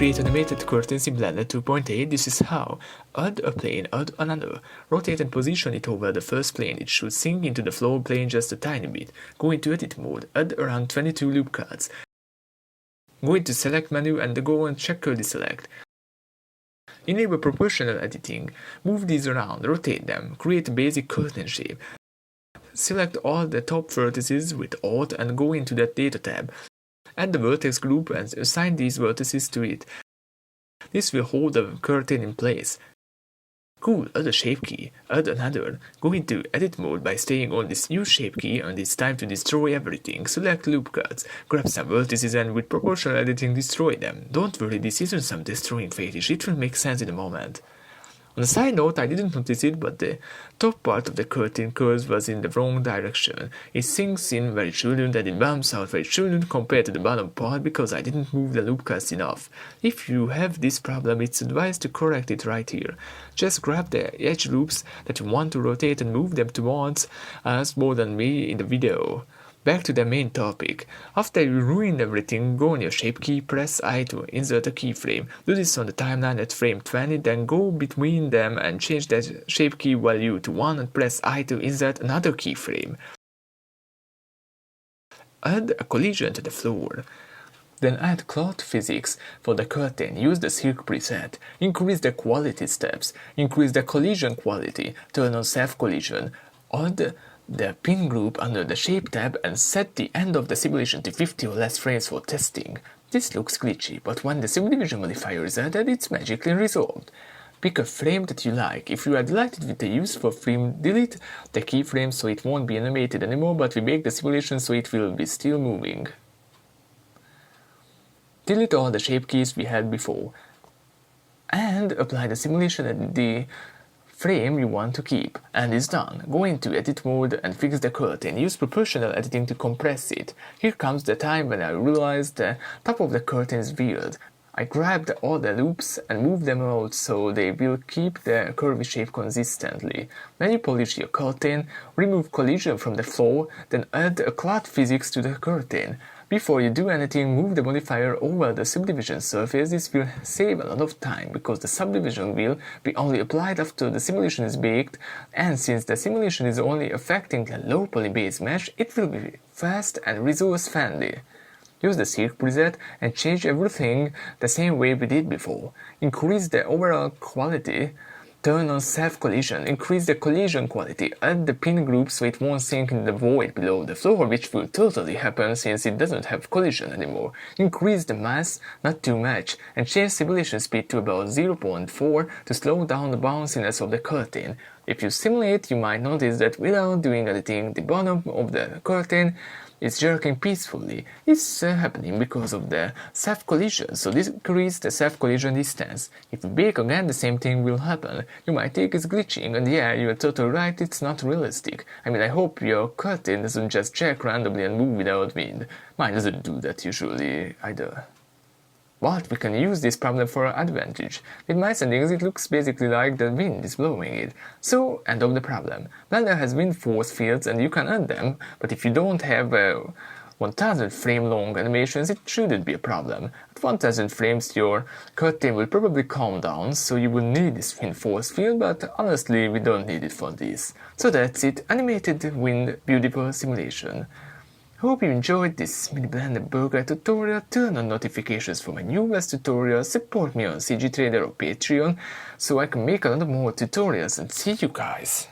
create animated curtains in Blender 2.8, this is how. Add a plane, add another. Rotate and position it over the first plane. It should sink into the floor plane just a tiny bit. Go into edit mode, add around 22 loop cuts. Go into select menu and go on checker deselect. Enable proportional editing. Move these around, rotate them, create a basic curtain shape. Select all the top vertices with Alt and go into the data tab. Add the vertex group and assign these vertices to it. This will hold the curtain in place. Cool, add a shape key, add another. Go into edit mode by staying on this use shape key and it's time to destroy everything. Select loop cuts, grab some vertices and with proportional editing destroy them. Don't worry, this isn't some destroying fetish, it will make sense in a moment. On a side note, I didn't notice it, but the top part of the curtain curve was in the wrong direction. It sinks in where it shouldn't and it bumps out where it shouldn't compared to the bottom part because I didn't move the loop cuts enough. If you have this problem, it's advised to correct it right here. Just grab the edge loops that you want to rotate and move them towards as more than me in the video. Back to the main topic. After you ruin everything, go on your shape key, press I to insert a keyframe. Do this on the timeline at frame 20, then go between them and change that shape key value to 1 and press I to insert another keyframe. Add a collision to the floor. Then add cloth physics for the curtain. Use the circle preset. Increase the quality steps. Increase the collision quality. Turn on self-collision. Add the pin group under the shape tab and set the end of the simulation to 50 or less frames for testing. This looks glitchy, but when the subdivision modifier is added, it's magically resolved. Pick a frame that you like. If you are delighted with the use for frame, delete the keyframe so it won't be animated anymore, but we make the simulation so it will be still moving. Delete all the shape keys we had before. And apply the simulation at the frame you want to keep, and it's done. Go into edit mode and fix the curtain. Use proportional editing to compress it. Here comes the time when I realized the top of the curtain is weird. I grabbed all the loops and moved them out so they will keep the curvy shape consistently. When you polish your curtain, remove collision from the floor, then add a cloth physics to the curtain. Before you do anything, move the modifier over the subdivision surface. This will save a lot of time because the subdivision will be only applied after the simulation is baked, and since the simulation is only affecting the low poly base mesh, it will be fast and resource friendly. Use the circle preset and change everything the same way we did before. Increase the overall quality. Turn on self-collision, increase the collision quality, add the pin group so it won't sink in the void below the floor, which will totally happen since it doesn't have collision anymore. Increase the mass, not too much, and change simulation speed to about 0.4 to slow down the bounciness of the curtain. If you simulate, you might notice that without doing anything, the bottom of the curtain is jerking peacefully. It's happening because of the self-collision, so this increases the self-collision distance. If you bake again, the same thing will happen. You might think it's glitching, and yeah, you're totally right, it's not realistic. I mean, I hope your curtain doesn't just jerk randomly and move without wind. Mine doesn't do that usually either. But we can use this problem for our advantage. With my settings, it looks basically like the wind is blowing it. So, end of the problem. Blender has wind force fields and you can add them, but if you don't have 1000 frame long animations, it shouldn't be a problem. At 1000 frames, your curtain will probably calm down, so you will need this wind force field, but honestly, we don't need it for this. So that's it, animated wind beautiful simulation. Hope you enjoyed this mini Blender burger tutorial. Turn on notifications for my newest tutorials, support me on CG Trader or Patreon so I can make a lot more tutorials, and see you guys!